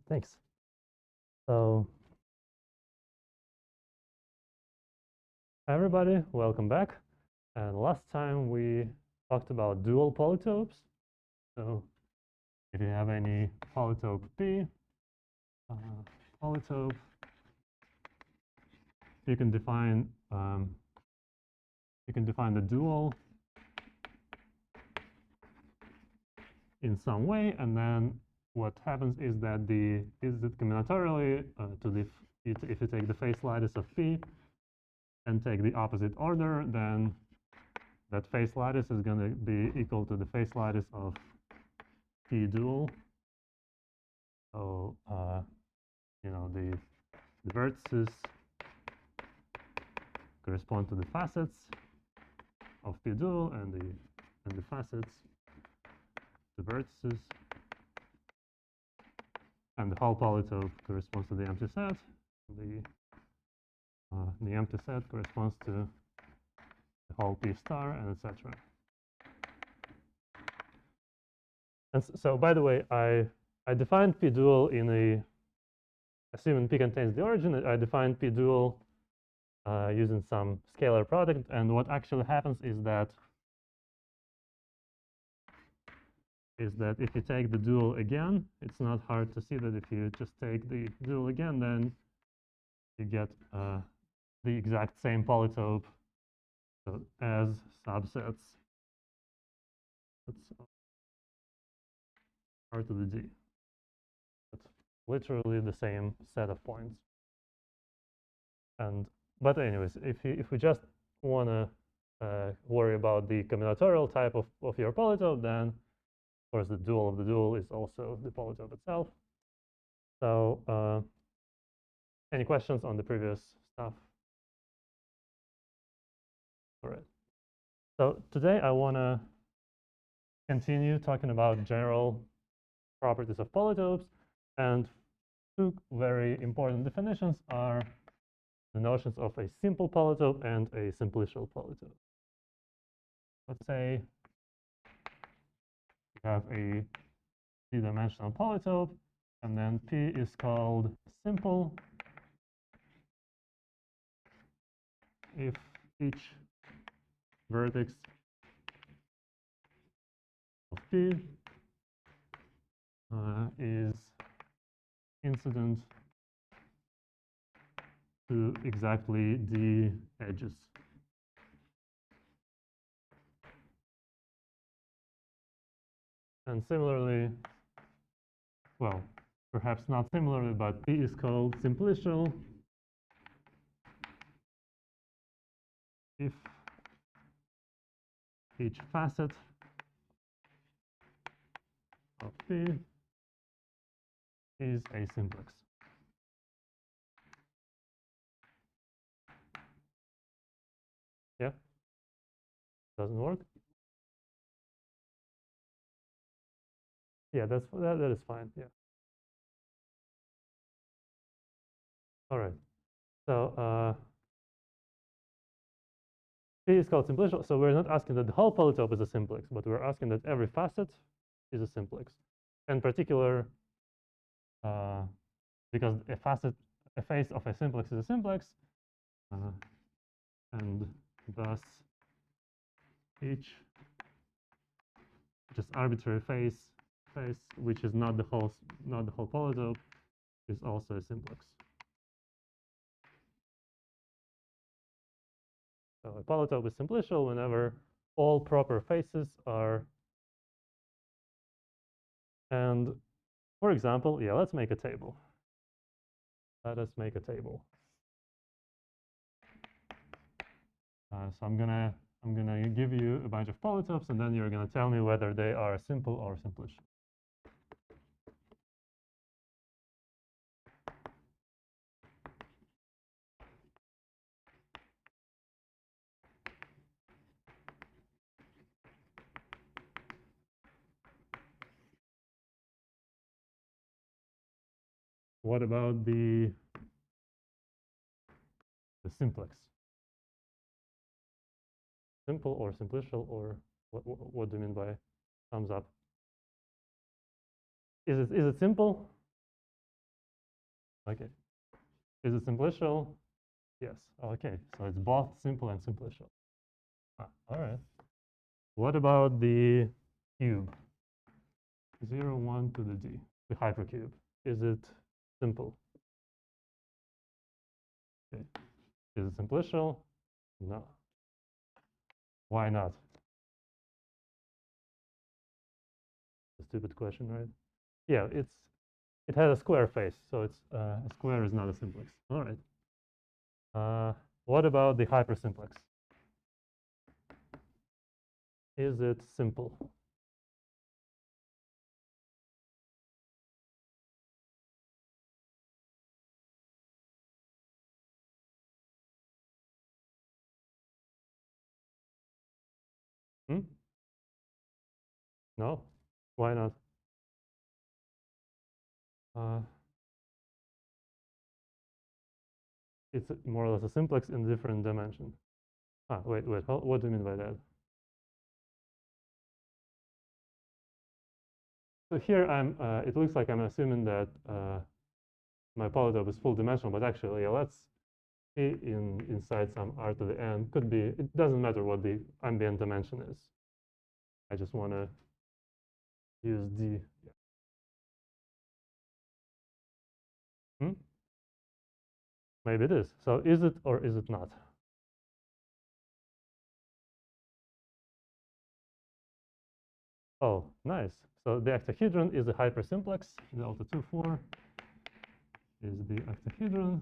Thanks. So, hi everybody, welcome back. And last time we talked about dual polytopes. So, if you have any polytope P, polytope, you can define the dual in some way, and then what happens is that combinatorially if you take the phase lattice of P and take the opposite order, then that phase lattice is going to be equal to the phase lattice of P dual. So the vertices correspond to the facets of P dual, and the facets the vertices, and the whole polytope corresponds to the empty set. The empty set corresponds to the whole P star, and etc. And so, by the way, I defined P dual assuming P contains the origin. I defined P dual using some scalar product, and what actually happens is that if you take the dual again, it's not hard to see that if you just take the dual again, then you get the exact same polytope as subsets. That's R to the D. It's literally the same set of points. But anyways, if we just want to worry about the combinatorial type of your polytope, then of course the dual of the dual is also the polytope itself. So any questions on the previous stuff? All right. So today I want to continue talking about general properties of polytopes, and two very important definitions are the notions of a simple polytope and a simplicial polytope. Let's say we have a d-dimensional polytope, and then P is called simple if each vertex of P is incident to exactly the edges. And similarly, well, perhaps not similarly, but P is called simplicial if each facet of P is a simplex. Yeah? Doesn't work? Yeah, that is fine. Yeah. All right. So P is called simplicial. So we're not asking that the whole polytope is a simplex, but we're asking that every facet is a simplex. In particular, because a face of a simplex is a simplex, and thus each just arbitrary face which is not the whole polytope is also a simplex. So a polytope is simplicial whenever all proper faces are. And for example, yeah, let's make a table. Let us make a table. So I'm gonna give you a bunch of polytopes, and then you're gonna tell me whether they are simple or simplicial. What about the simplex? Simple or simplicial, or what do you mean by thumbs up? Is it simple? Okay. Is it simplicial? Yes. Okay. So it's both simple and simplicial. All right. What about the cube? 0, 1 to the d, the hypercube. Is it simple? Okay. Is it simplicial? No. Why not? A stupid question, right? Yeah, it has a square face, so it's a square is not a simplex. All right. What about the hypersimplex? Is it simple? Hmm? No? Why not? Uh, it's more or less a simplex in different dimension. Wait, what do you mean by that? So here it looks like I'm assuming that my polytope is full dimensional, but actually, let's see inside some r to the n. Could be, it doesn't matter what the ambient dimension is. I just want to use d. Yeah. Hmm? Maybe it is. So is it or is it not? Oh, nice. So the octahedron is a hypersimplex. Delta 2, 4 is the octahedron.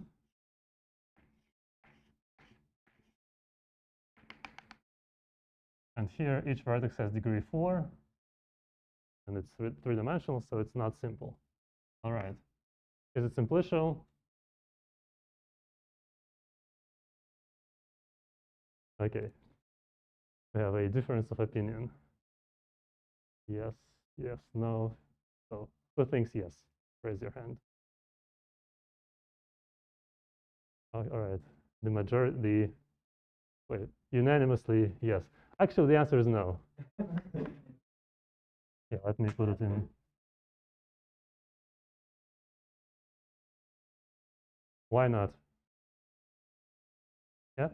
And here, each vertex has degree 4. And it's three-dimensional, so it's not simple. All right. Is it simplicial? Okay. We have a difference of opinion. Yes, yes, no. So who thinks yes? Raise your hand. All right. The majority, wait, unanimously yes. Actually, the answer is no. Yeah, let me put it in. Why not? Yeah.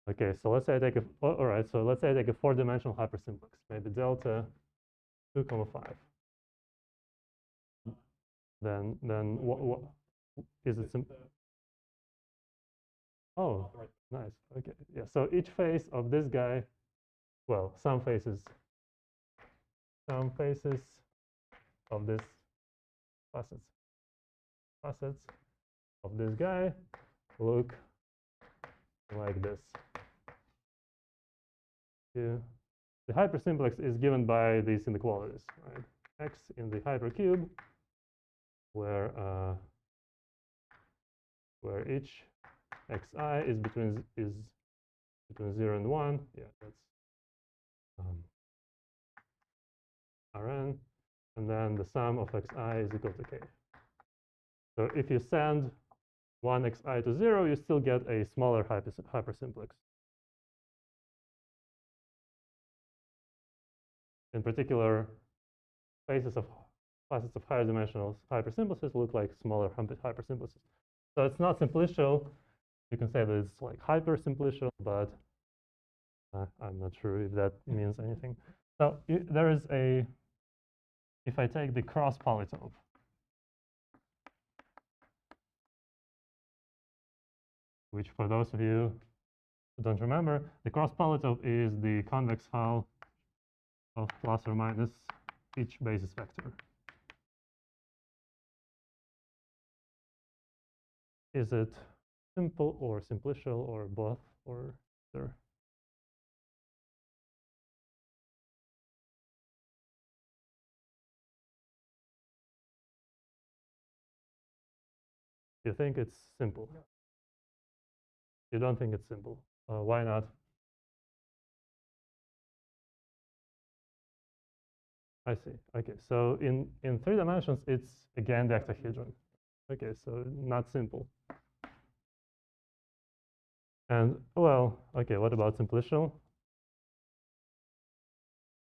Okay, so let's say I take a, all right, so let's say I take a four-dimensional hypersimplex, maybe delta 2, 5. Then what is it? Oh, nice. Okay, yeah. So each face of this guy, well, some faces of this facets of this guy look like this. Yeah. The hypersimplex is given by these inequalities, right? X in the hypercube, where each xi is between 0 and 1. Yeah, that's Rn. And then the sum of xi is equal to k. So if you send one xi to 0, you still get a smaller hypersimplex. In particular, facets of higher dimensional hypersimplices look like smaller hypersimplices. So it's not simplicial. You can say that it's like hypersimplicial, but I'm not sure if that means anything. So there is a, if I take the cross polytope, which for those of you who don't remember, the cross polytope is the convex hull of plus or minus each basis vector. Is it simple or simplicial or both or either? You think it's simple? You don't think it's simple? Why not? I see. Okay, so in 3 dimensions, it's again the octahedron. Okay, so not simple. And well, okay, what about simplicial?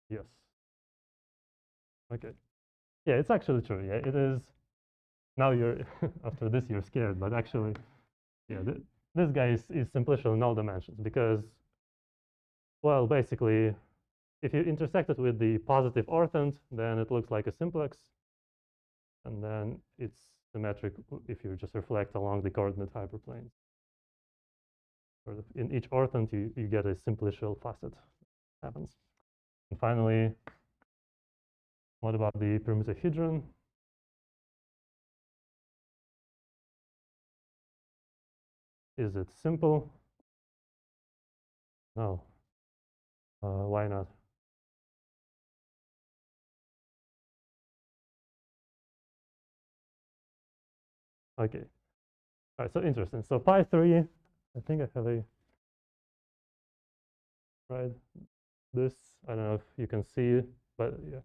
Yes. Okay. Yeah, it's actually true. Yeah, it is. Now you're after this you're scared, but actually, yeah, this guy is simplicial in all dimensions because, well, basically, if you intersect it with the positive orthant, then it looks like a simplex, and then it's symmetric if you just reflect along the coordinate hyperplanes. Sort of in each orthant, you get a simplicial facet happens. And finally, what about the permutohedron? Is it simple? No. Why not? Okay. All right, so interesting. So pi 3, I think I have a, right, this, I don't know if you can see it, but yeah.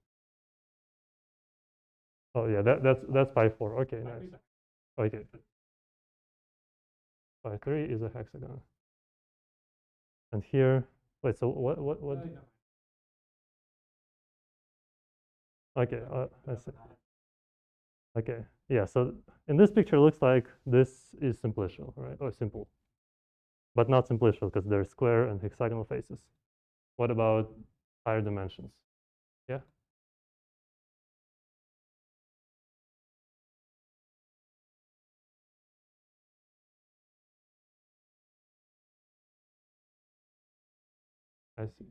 Oh yeah, that's pi 4. Okay, nice. Okay. Pi 3 is a hexagon. And here, wait, so what? Okay, I see. Okay, yeah, so in this picture, it looks like this is simplicial, right? Or simple, but not simplicial because they're square and hexagonal faces. What about higher dimensions? Yeah? I see.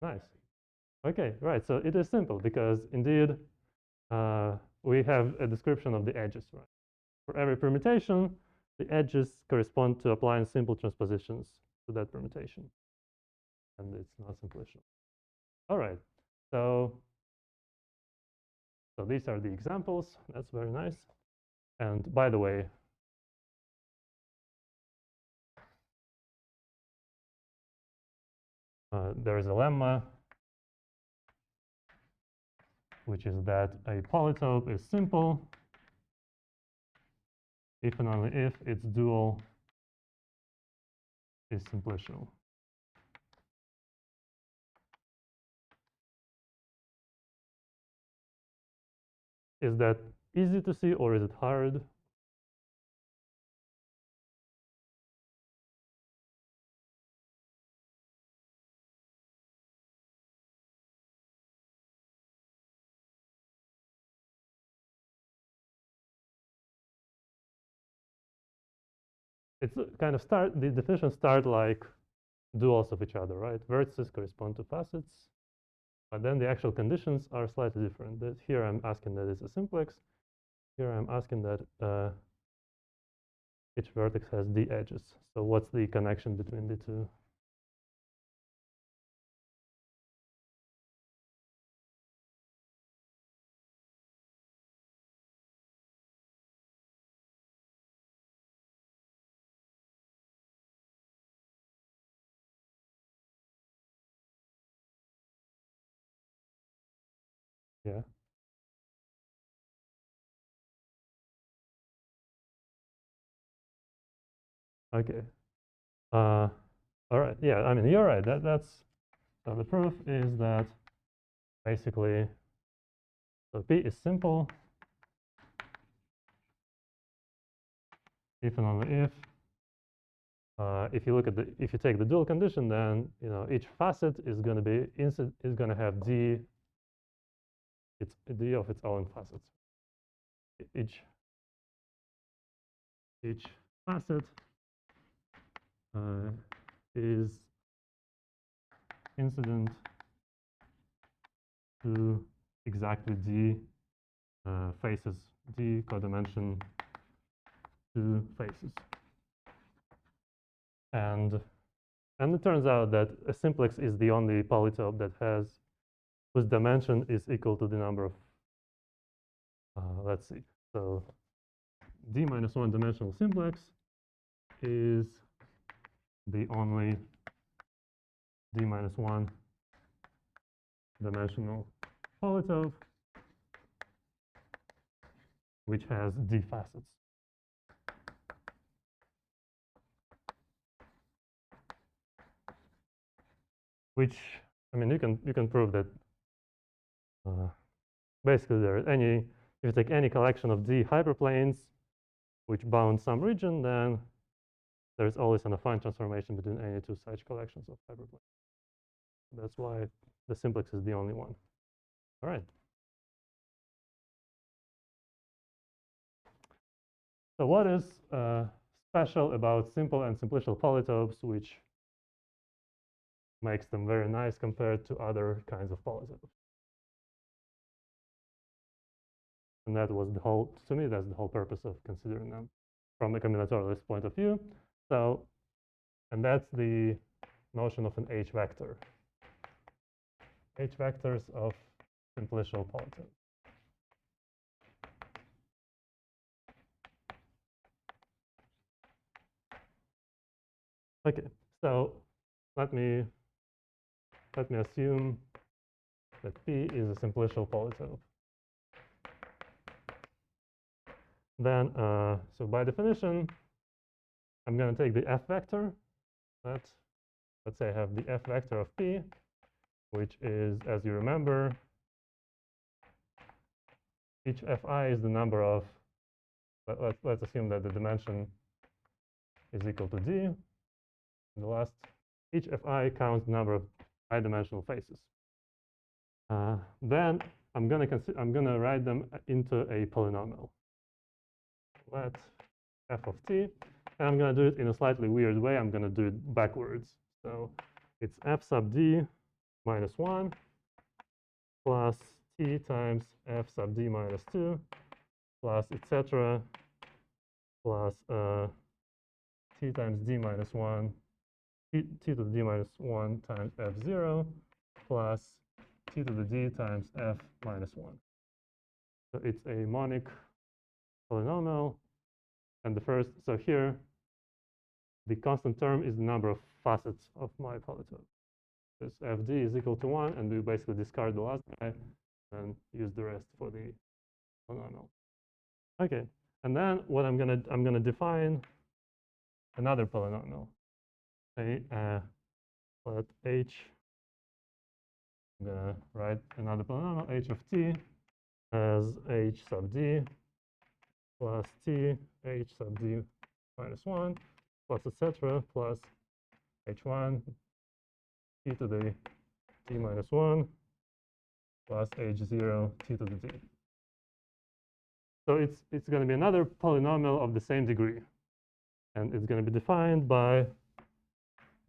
Nice. Okay, right. So it is simple because indeed we have a description of the edges, right? For every permutation, the edges correspond to applying simple transpositions to that permutation. And it's not simplicial. All right. So these are the examples. That's very nice. And by the way, there is a lemma, which is that a polytope is simple if and only if its dual is simplicial. Is that easy to see or is it hard? It's kind of the definitions start like duals of each other, right? Vertices correspond to facets, but then the actual conditions are slightly different. Here I'm asking that it's a simplex. Here I'm asking that each vertex has d edges. So what's the connection between the two? Yeah. Okay. All right. Yeah. I mean, you're right. That's so the proof is that basically, so P is simple if and only if you look at if you take the dual condition, then each facet is going to be is going to have d of its own facets. Each facet is incident to exactly d faces, d codimension 2 faces. And it turns out that a simplex is the only polytope that has whose dimension is equal to the number of let's see. So d minus 1 dimensional simplex is the only d minus 1 dimensional polytope which has d facets. which, I mean, you can prove that basically if you take any collection of D hyperplanes which bound some region, then there's always an affine transformation between any two such collections of hyperplanes. That's why the simplex is the only one. All right. So what is special about simple and simplicial polytopes, which makes them very nice compared to other kinds of polytopes? And that was the whole, to me, that's the whole purpose of considering them from a combinatorialist point of view. So, and that's the notion of an H vector. H vectors of simplicial polytopes. Okay, so let me assume that P is a simplicial polytope. Then, so by definition, I'm going to take the F vector. Let's say I have the F vector of P, which is, as you remember, each Fi is the number of, let's assume that the dimension is equal to D. And the last, each Fi counts the number of high-dimensional faces. Then I'm gonna write them into a polynomial. Let f of t, and I'm gonna do it in a slightly weird way. I'm gonna do it backwards. So it's f sub d minus 1 plus t times f sub d minus 2 plus etc. plus t times d minus 1, t to the d minus 1 times f0 plus t to the d times f minus 1. So it's a monic polynomial. And the first, so here, the constant term is the number of facets of my polytope. This fd is equal to 1, and we basically discard the last guy and use the rest for the polynomial. Okay, and then what I'm gonna define another polynomial. Say let h. I'm gonna write another polynomial h of t as h sub d plus t h sub d minus 1 plus etc. plus h1 t to the d minus 1 plus h0 t to the d. So it's going to be another polynomial of the same degree. And it's going to be defined by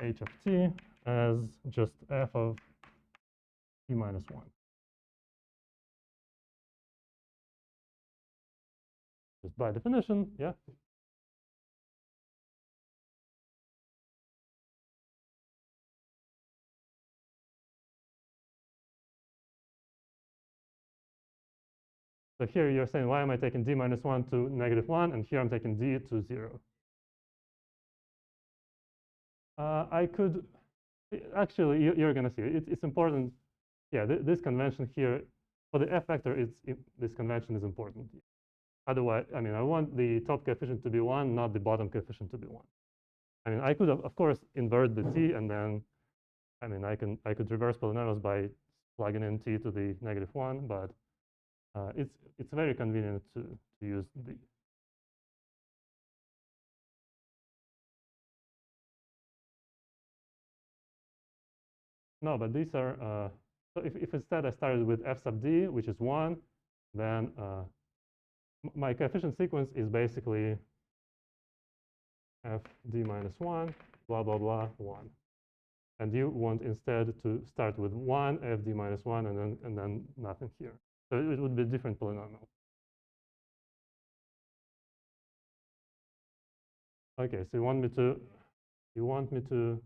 h of t as just f of t minus 1. Just by definition, yeah. So here you're saying, why am I taking d minus 1 to negative 1? And here I'm taking d to 0. I could, actually, you're going to see it. It's important. Yeah, this convention here, for the f vector, this convention is important. Otherwise, I mean, I want the top coefficient to be 1, not the bottom coefficient to be 1. I mean, I could, of course, invert the t, and then, I mean, I could reverse polynomials by plugging in t to the negative 1, but it's very convenient to use the. No, but these are, so if instead I started with f sub d, which is 1, then my coefficient sequence is basically f d minus 1, blah, blah, blah, 1. And you want instead to start with 1, f d minus 1, and then nothing here. So it would be a different polynomial. Okay, so you want me to,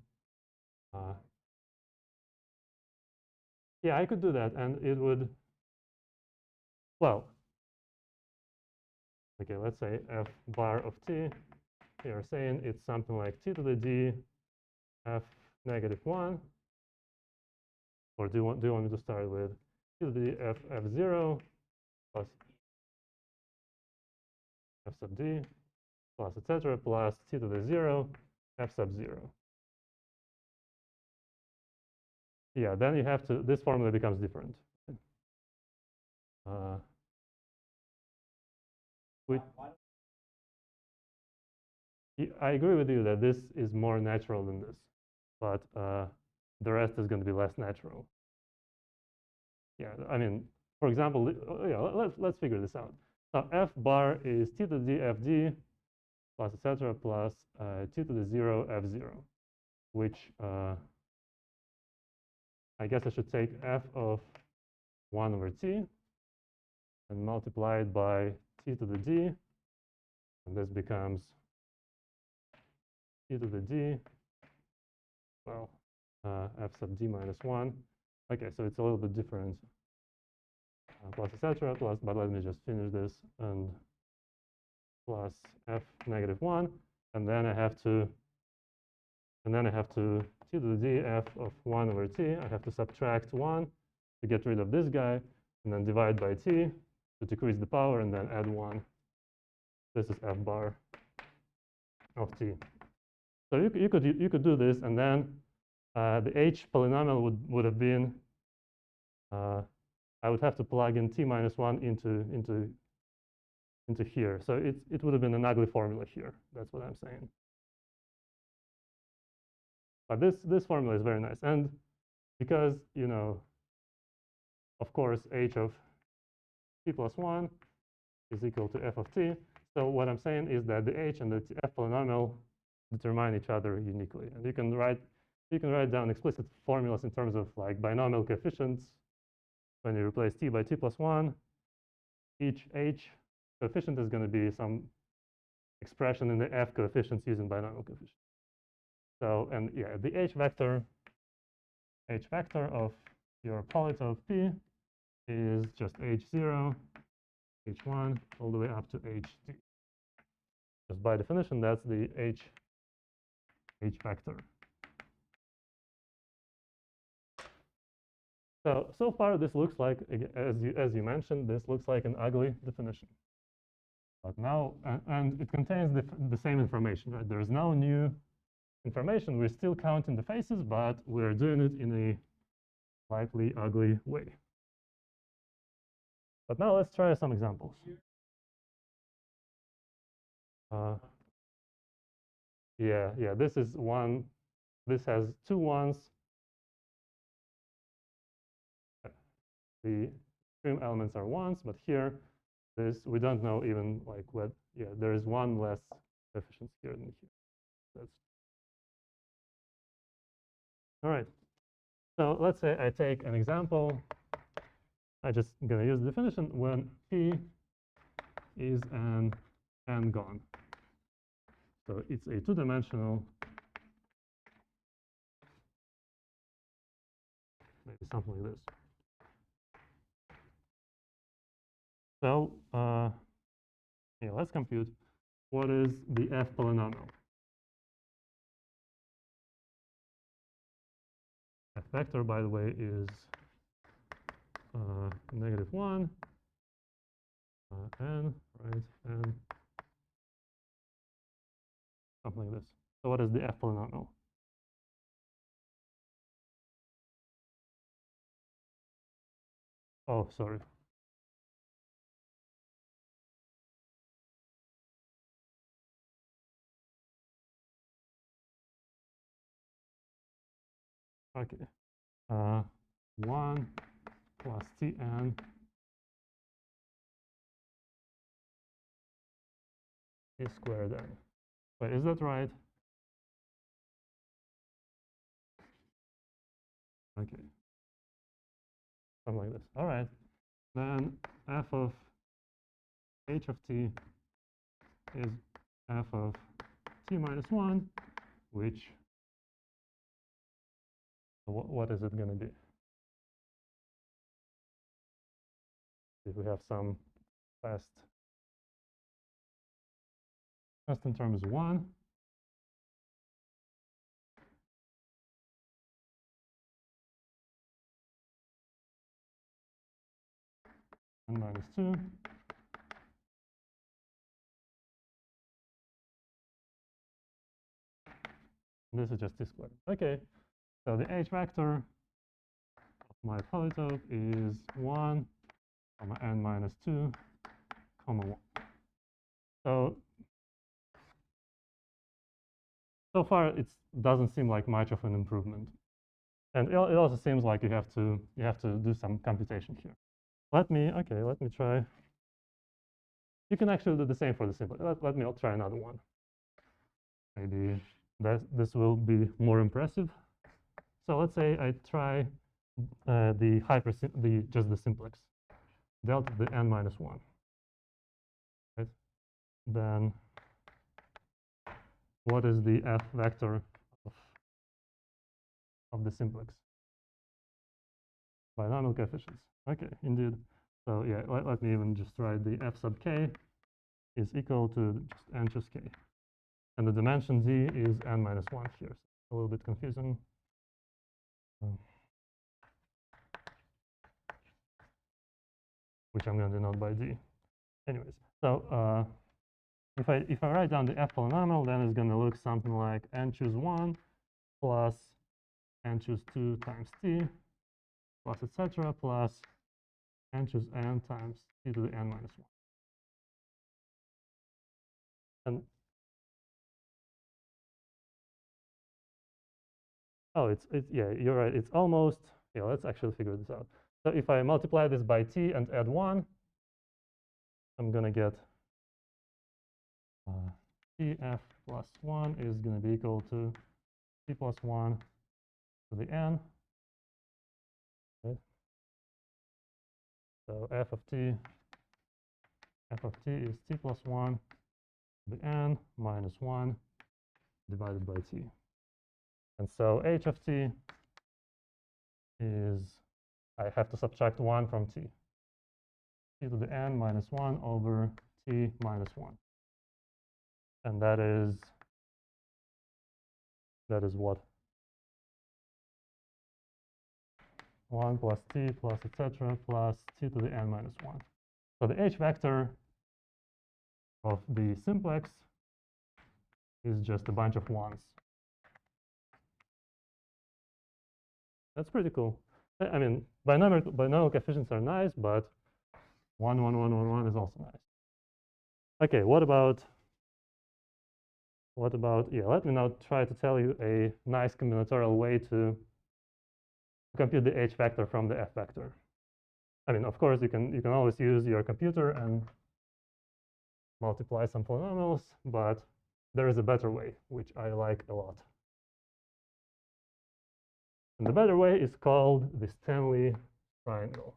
yeah, I could do that, and it would, well, okay, let's say f bar of t. You're saying it's something like t to the d f negative 1, or do you want me to start with t to the d f f0 plus f sub d plus etc. plus t to the 0 f sub 0. yeah, then you have to, this formula becomes different. We, I agree with you that this is more natural than this, but the rest is going to be less natural. Yeah, I mean, for example, yeah, let's figure this out. So f bar is t to the d fd plus etc. plus t to the 0 f0, which I guess I should take f of 1 over t and multiply it by t to the d, and this becomes t to the d, well, f sub d minus 1. Okay, so it's a little bit different. Plus etc. plus, but let me just finish this, and plus f negative 1, and then I have to t to the d f of 1 over t. I have to subtract 1 to get rid of this guy, and then divide by t to decrease the power, and then add 1. This is f bar of t. So you could do this, and then the h polynomial would have been I would have to plug in t minus 1 into here. So it would have been an ugly formula here. That's what I'm saying. But this formula is very nice, and because of course, h of t plus 1 is equal to f of t. So what I'm saying is that the h and the f polynomial determine each other uniquely, and you can write down explicit formulas in terms of like binomial coefficients. When you replace t by t plus 1, each h coefficient is going to be some expression in the f coefficients using binomial coefficients. So, and yeah, the h vector of your polytope p is just h0, h1, all the way up to hd. Just by definition, that's the h vector. So far, this looks like, as you mentioned, this looks like an ugly definition. But now, and it contains the same information, right? There's no new information. We're still counting the faces, but we're doing it in a slightly ugly way. But now let's try some examples. Yeah, this is one. This has 2 ones. The extreme elements are 1s, but here, we don't know even like what. Yeah, there is 1 less coefficient here than here. That's all right. So let's say I take an example. I'm just going to use the definition when P is an n-gon. So it's a 2-dimensional, maybe something like this. So yeah, let's compute what is the f polynomial. F vector, by the way, is negative 1, n, right, and something like this. So what is the f polynomial? Oh, sorry. Okay. 1 plus Tn is squared n. Wait, is that right? Okay. Something like this. All right. Then f of h of t is f of t minus 1, which, what is it going to be? If we have some constant term is 1. N minus 2. This is just t squared. Okay, so the h vector my polytope is 1, comma n minus 2, comma 1. So far it doesn't seem like much of an improvement. And it also seems like you have to do some computation here. Let me try. You can actually do the same for the simple. Let me try another one. Maybe this will be more impressive. So let's say I try just the simplex, delta the n minus 1. Right? Then what is the f vector of the simplex? Binomial coefficients. Okay, indeed. So yeah, let me even just write the f sub k is equal to just n choose k. And the dimension z is n minus 1 here. So a little bit confusing. Which I'm going to denote by d. Anyways, so if I write down the f polynomial, then it's going to look something like n choose 1 plus n choose 2 times t plus etc. plus n choose n times t to the n minus 1. And oh, it's yeah, you're right. It's almost, yeah, let's actually figure this out. So if I multiply this by t and add 1, I'm going to get tf plus 1 is going to be equal to t plus 1 to the n. Right? So f of t is t plus 1 to the n minus 1 divided by t. And so h of t is, I have to subtract 1 from t. T to the n minus 1 over t minus 1. And that is what? 1 plus t plus etc. plus t to the n minus 1. So the h vector of the simplex is just a bunch of 1s. That's pretty cool. I mean, binomial coefficients are nice, but 1, 1, 1, 1, 1 is also nice. Okay, what about, yeah, let me now try to tell you a nice combinatorial way to compute the h vector from the f vector. I mean, of course, you can always use your computer and multiply some polynomials, but there is a better way, which I like a lot. And the better way is called the Stanley triangle.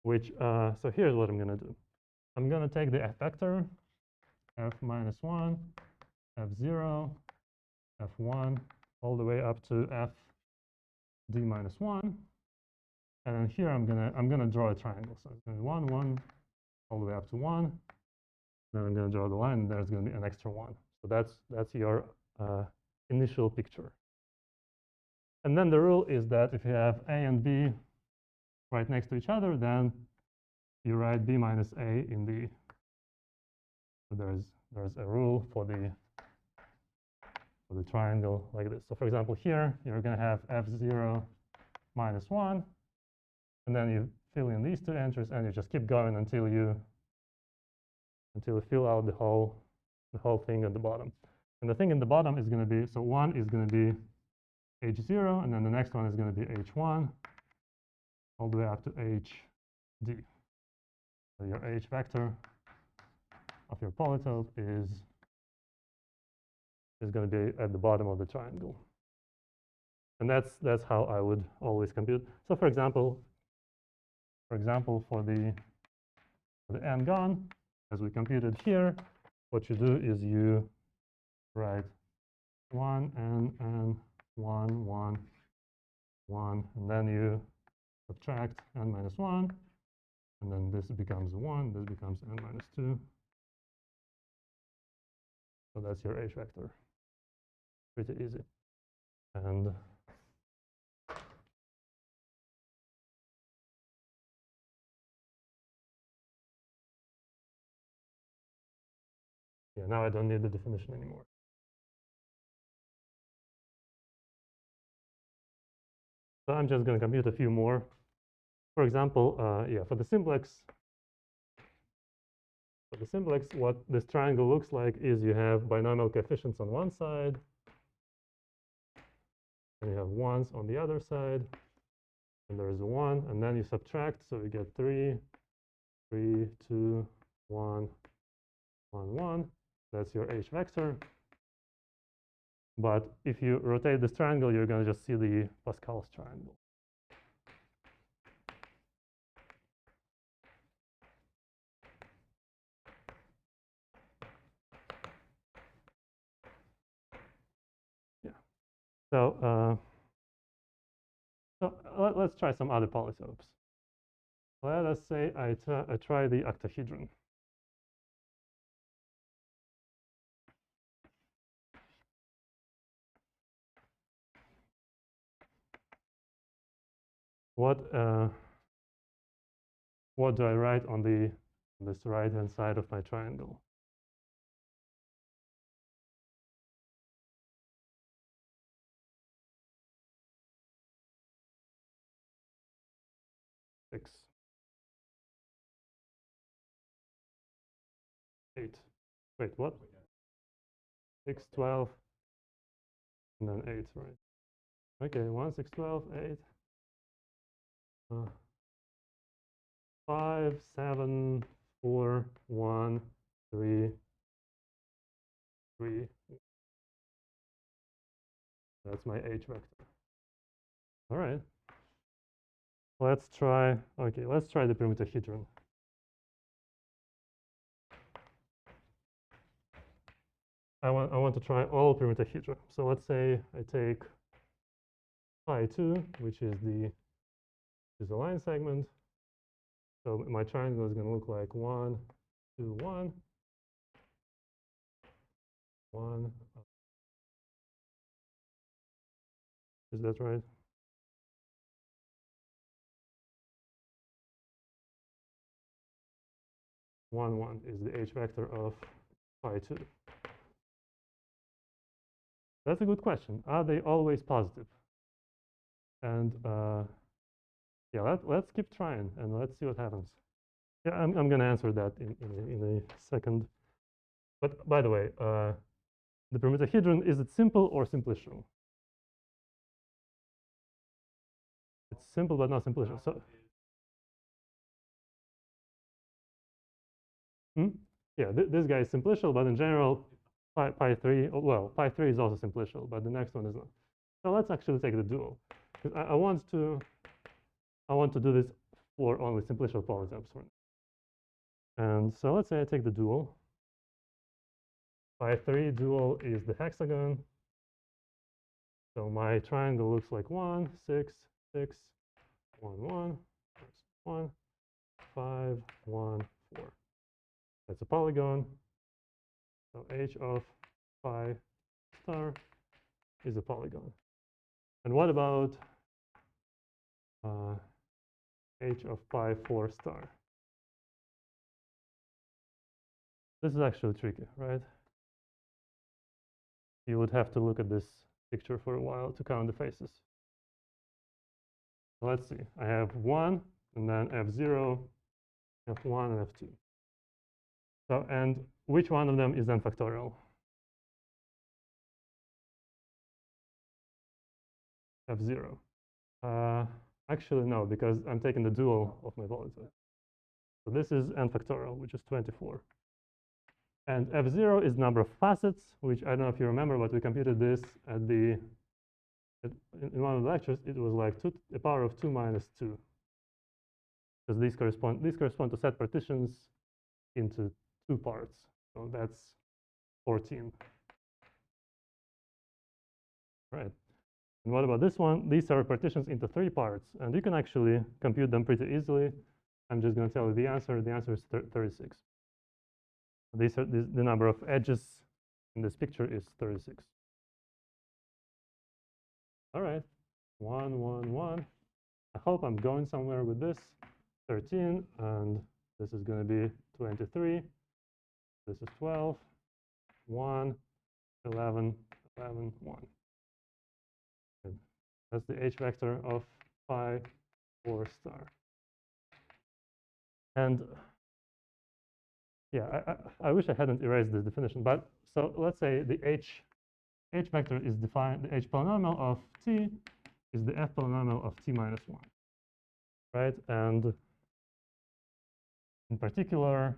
Which, so here's what I'm going to do. I'm going to take the f vector, f minus 1, f0, f1, all the way up to f d minus 1. And then here I'm gonna draw a triangle. So it's going to be 1, 1, all the way up to 1. Then I'm going to draw the line, and there's going to be an extra 1. So that's your initial picture. And then the rule is that if you have a and b right next to each other, then you write b minus a in the. So there's a rule for the triangle like this. So for example, here you're going to have f0 minus 1, and then you fill in these two entries, and you just keep going until you fill out the whole thing at the bottom. And the thing in the bottom is going to be, so 1 is going to be h0, and then the next one is going to be h1, all the way up to hd. So your h vector of your polytope is going to be at the bottom of the triangle. And that's how I would always compute. So for example, for the n gone, as we computed here, what you do is you write 1, n, 1, 1, 1, and then you subtract n minus 1, and then this becomes 1, this becomes n minus 2. So that's your h vector. Pretty easy. And Yeah, now I don't need the definition anymore. So I'm just going to compute a few more. For example, yeah, for the simplex, what this triangle looks like is you have binomial coefficients on one side, and you have ones on the other side, and there's 1, and then you subtract, so you get 3, 3, 2, 1, 1, 1. That's your h vector. But if you rotate this triangle, you're going to just see the Pascal's triangle. Yeah. So, let's try some other polytopes. Let us say I try the octahedron. What do I write on this right-hand side of my triangle? Six, 8. Wait, what? 6, 12, and then 8, right? Okay, 1, 6, 12, 8. 5, 7, 4, 1, 3, 3. That's my h vector. All right. Let's try the permutohedron. I want to try all permutohedra. So let's say I take phi 2, which is the line segment. So my triangle is going to look like 1, 2, 1, 1. Is that right? One, 1 is the h vector of phi 2. That's a good question. Are they always positive? And yeah, let's keep trying and let's see what happens. Yeah, I'm going to answer that in a second. But by the way, the permutohedron, is it simple or simplicial? It's simple but not simplicial. So, yeah, this guy is simplicial, but in general, pi 3, well, pi 3 is also simplicial, but the next one is not. So let's actually take the dual, because I want to do this for only simplicial polytopes. And so let's say I take the dual. Pi 3 dual is the hexagon. So my triangle looks like 1, 6, 6, 1, 1, 1, 5, 1, 4. That's a polygon. So h of phi star is a polygon. And what about h of pi 4 star? This is actually tricky, right? You would have to look at this picture for a while to count the faces. So let's see. I have 1, and then f0, f1, and f2. So, and which one of them is n factorial? f0. Actually, no, because I'm taking the dual of my polytope. So this is n factorial, which is 24. And f0 is number of facets, which I don't know if you remember, but we computed this in one of the lectures. It was like a power of 2 minus 2, because these correspond to set partitions into 2 parts. So that's 14. Right. And what about this one? These are partitions into 3 parts, and you can actually compute them pretty easily. I'm just going to tell you the answer. The answer is 36. These are the number of edges in this picture is 36. All right, 1, 1, 1. I hope I'm going somewhere with this. 13, and this is going to be 23. This is 12, 1, 11, 11, 1. And that's the H vector of phi 4 star. And yeah, I wish I hadn't erased this definition, but so let's say the H vector is defined, the H polynomial of T is the F polynomial of T minus 1, right? And in particular,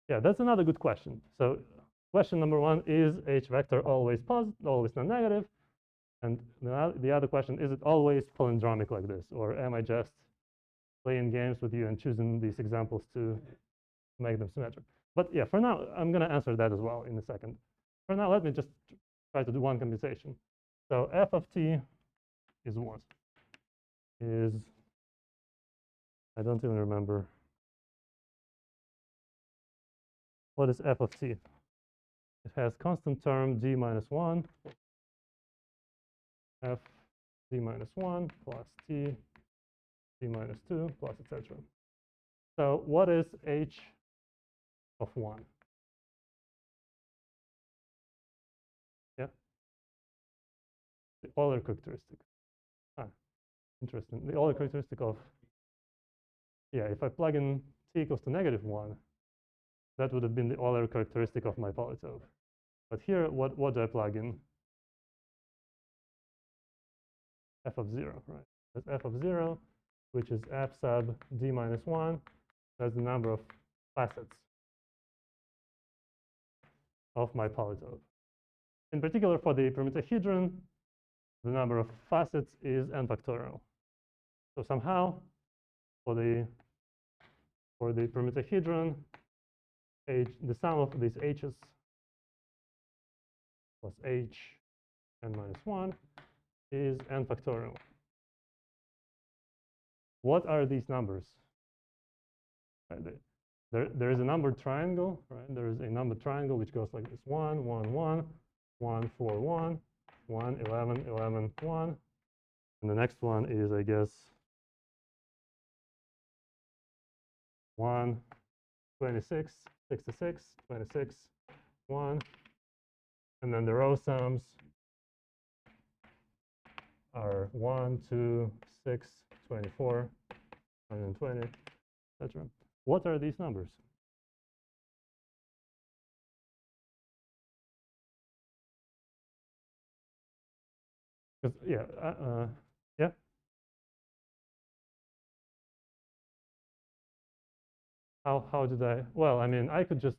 yeah, that's another good question. So question number 1, is H vector always positive, always non-negative? And the other question, is it always palindromic like this? Or am I just playing games with you and choosing these examples to make them symmetric? But yeah, for now, I'm going to answer that as well in a second. For now, let me just try to do one computation. So f of t is what? Is, I don't even remember. What is f of t? It has constant term d minus 1, f d minus 1 plus t d minus 2 plus etc. So what is h of 1? Yeah, the Euler characteristic. Ah, interesting. The Euler characteristic of, yeah, if I plug in t equals to -1, that would have been the Euler characteristic of my polytope. But here, what do I plug in? F of 0, right? That's f of 0, which is f sub d minus 1. That's the number of facets of my polytope. In particular, for the permutohedron, the number of facets is n factorial. So somehow, for the permutohedron, the sum of these h's plus h n minus 1 is n factorial. What are these numbers? Right, there is a numbered triangle, right? There is a numbered triangle which goes like this: 1, 1, 1, 1, 4, 1, 1, 11, 11, 1. And the next one is, I guess, 1, 26, 66, 26, 1. And then the row sums are 1, 2, 6, 24, 120, etc. What are these numbers? Because yeah, yeah. How did I? Well, I mean, I could just.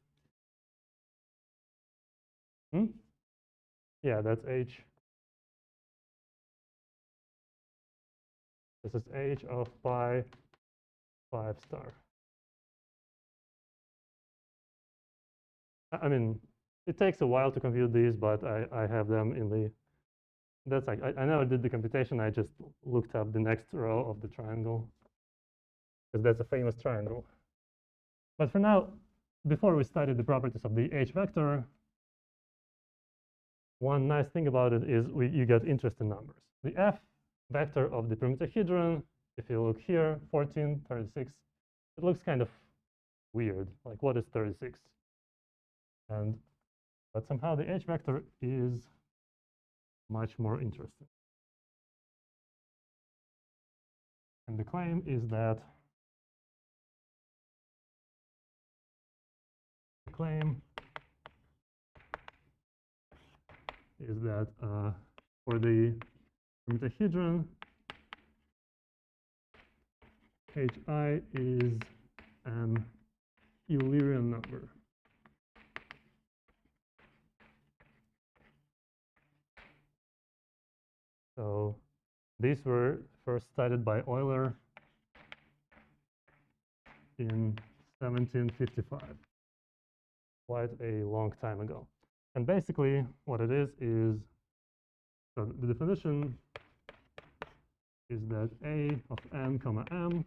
Yeah, that's h. This is h of pi 5 star. I mean, it takes a while to compute these, but I have them in the. That's like I never did the computation. I just looked up the next row of the triangle, because that's a famous triangle. But for now, before we study the properties of the H vector, one nice thing about it is you get interesting numbers. The F vector of the permutohedron, if you look here, 14, 36, it looks kind of weird. Like, what is 36? But somehow the H vector is much more interesting. And the claim is that for the permutohedron, hi is an Eulerian number. So these were first studied by Euler in 1755, quite a long time ago. And basically, what it is so the definition is that A of n comma m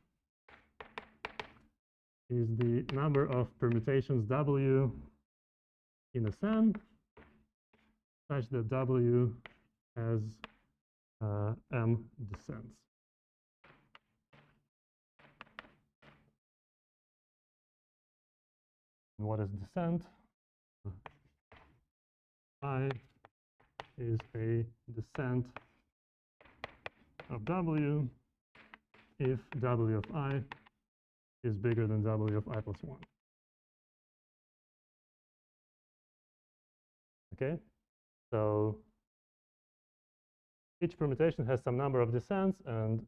is the number of permutations W in a SAM, such that W has m descents. And what is descent? I is a descent of W if W of I is bigger than W of I plus 1. Okay, so each permutation has some number of descents, and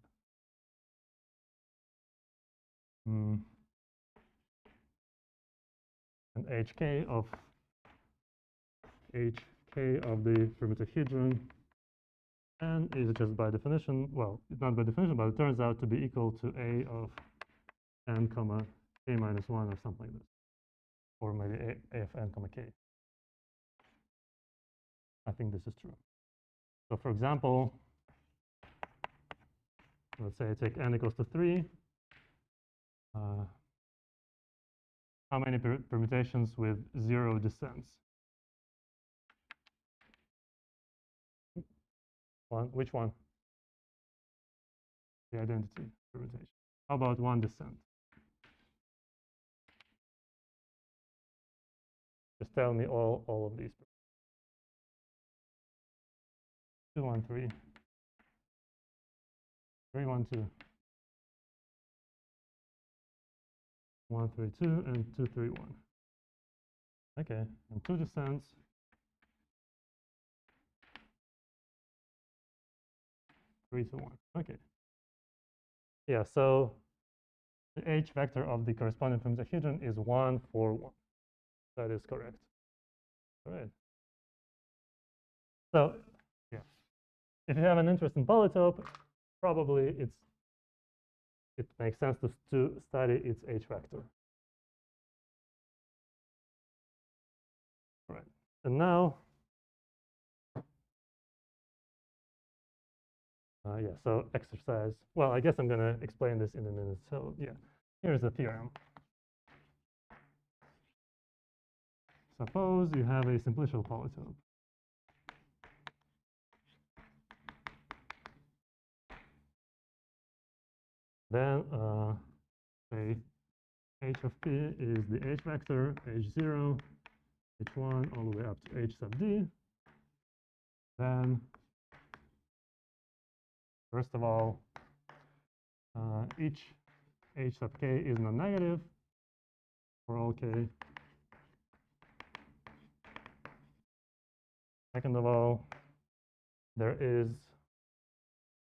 hk of the permutahedron n is just by definition, well, it's not by definition, but it turns out to be equal to a of n comma k minus 1 or something like this, or maybe a of n comma k. I think this is true. So for example, let's say I take n equals to 3. How many permutations with 0 descents? One. Which one? The identity permutation. How about 1 descent? Just tell me all of these. 2, 1, 3. 3, 1, 2. 1, 3, 2, and 2, 3, 1. Okay, and 2 descents. 3 to 1. Okay. Yeah, so the H vector of the corresponding permutahedron is 1, 4, 1. That is correct. All right. So, yeah, if you have an interest in polytope, probably it makes sense to study its H vector. All right. And now, yeah, so exercise. Well, I guess I'm going to explain this in a minute. So, yeah, here's the theorem. Suppose you have a simplicial polytope. Then, say h of p is the H vector, h0, h1, all the way up to h sub d. Then, first of all, each h sub k is non-negative for all k. Second of all, there is,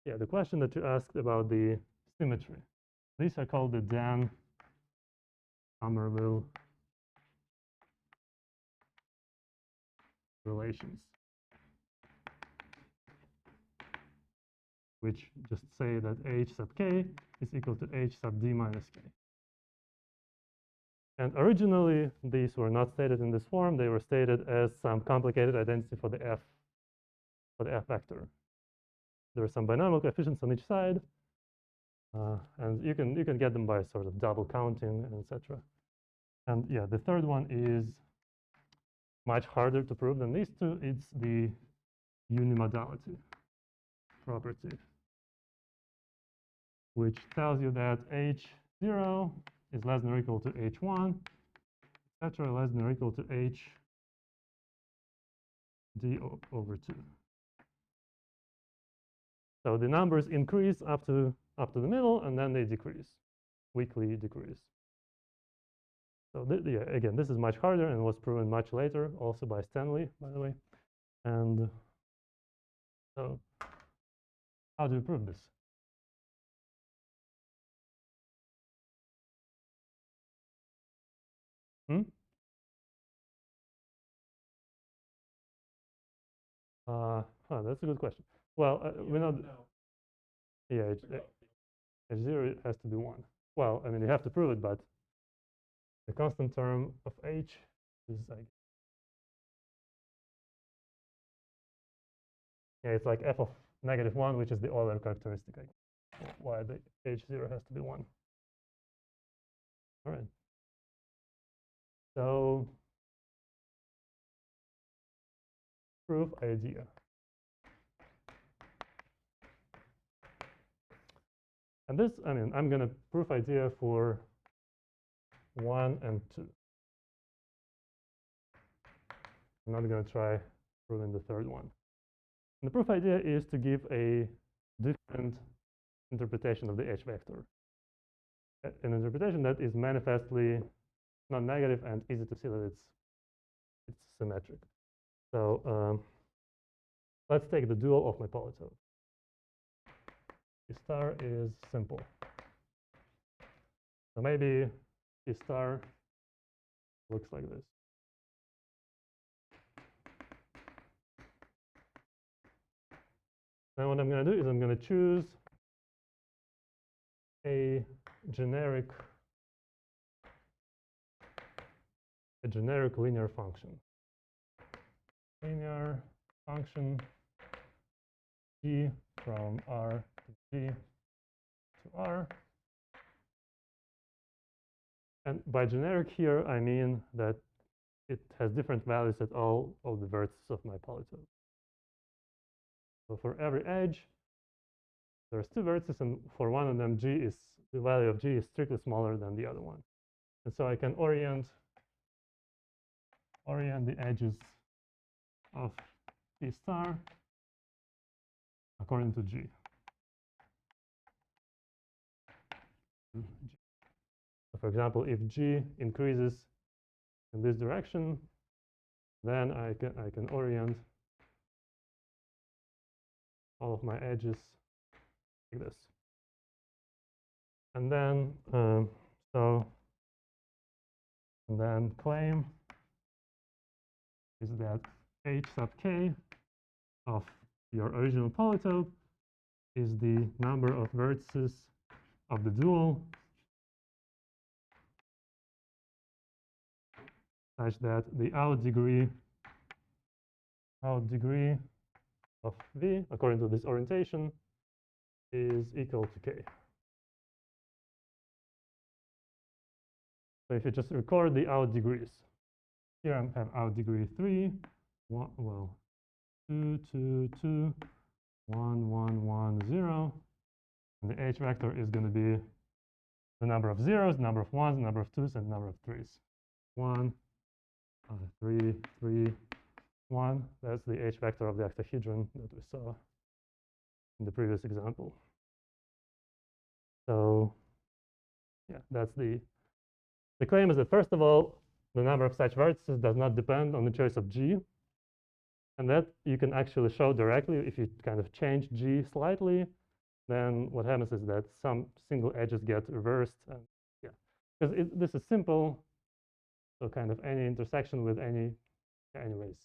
yeah, the question that you asked about the symmetry. These are called the Dan-Somerville relations, which just say that h sub k is equal to h sub d minus k. And originally, these were not stated in this form. They were stated as some complicated identity for the f vector. There are some binomial coefficients on each side, and you can get them by sort of double counting, etc. And yeah, the third one is much harder to prove than these two. It's the unimodality property, which tells you that h0 is less than or equal to h1, etc., less than or equal to h d over 2. So the numbers increase up to the middle, and then they decrease, weakly decrease. So yeah, again, this is much harder and was proven much later, also by Stanley, by the way. And so how do you prove this? That's a good question. Well, we know. Yeah, h0 has to be 1. Well, I mean, you have to prove it, but the constant term of h is like, yeah, it's like f of -1, which is the Euler characteristic. Why the h0 has to be 1. All right. So proof idea. And this, I mean, I'm going to proof idea for 1 and 2. I'm not going to try proving the third one. And the proof idea is to give a different interpretation of the H vector. An interpretation that is manifestly non-negative and easy to see that it's symmetric. So let's take the dual of my polytope. P star is simple. So maybe P star looks like this. Now what I'm going to do is I'm going to choose a generic linear function. Linear function g from R to G to R. And by generic here, I mean that it has different values at all of the vertices of my polytope. So for every edge, there's two vertices, and for one of them, the value of G is strictly smaller than the other one. And so I can orient the edges of P star according to G. So for example, if G increases in this direction, then I can orient all of my edges like this. And then and then claim is that H sub k of your original polytope is the number of vertices of the dual such that the out degree of V, according to this orientation, is equal to k. So if you just record the out degrees, here I have out degree 3, 1, well, 2, 2, 2, 1, 1, 1, 0. And the H vector is going to be the number of zeros, number of ones, number of twos, and number of threes. 1, 3, 3, 1. That's the H vector of the octahedron that we saw in the previous example. So yeah, that's the claim is that, first of all, the number of such vertices does not depend on the choice of G. And that you can actually show directly. If you kind of change G slightly, then what happens is that some single edges get reversed. And yeah, because this is simple. So kind of any intersection with anyways.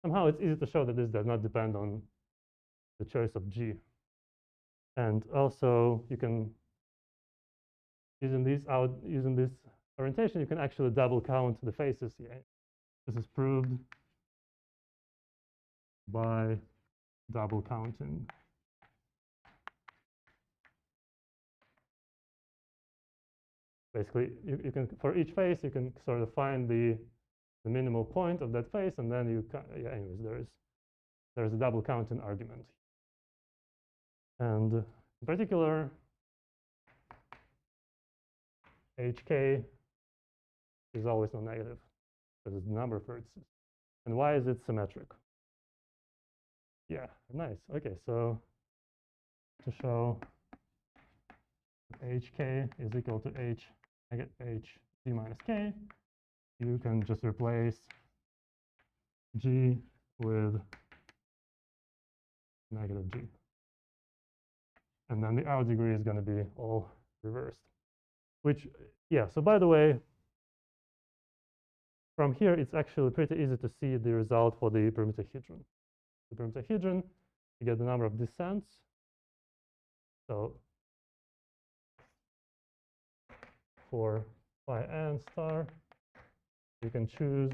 Somehow it's easy to show that this does not depend on the choice of G. And also you can, using this orientation, you can actually double count the faces here. This is proved by double counting. Basically, you can, for each face, you can sort of find the minimal point of that face, and then yeah, anyways, there's a double counting argument. And in particular, HK is always non-negative, because it's the number of vertices. And why is it symmetric? Yeah, nice. Okay, so to show HK is equal to HG minus K, you can just replace G with negative G. And then the out degree is going to be all reversed. Which, yeah, so by the way, from here, it's actually pretty easy to see the result for the permutahedron. The permutahedron, you get the number of descents. So for phi n star, you can choose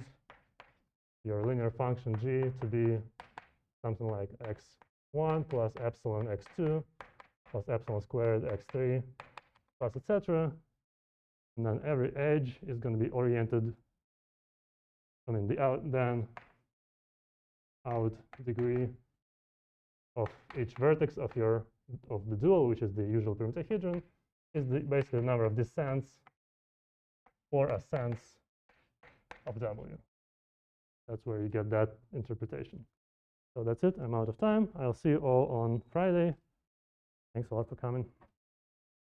your linear function g to be something like x1 plus epsilon x2 plus epsilon squared x3 plus etc. And then every edge is going to be oriented, I mean, the out degree of each vertex of the dual, which is the usual permutahedron, is basically the number of descents or ascents of W. That's where you get that interpretation. So that's it. I'm out of time. I'll see you all on Friday. Thanks a lot for coming.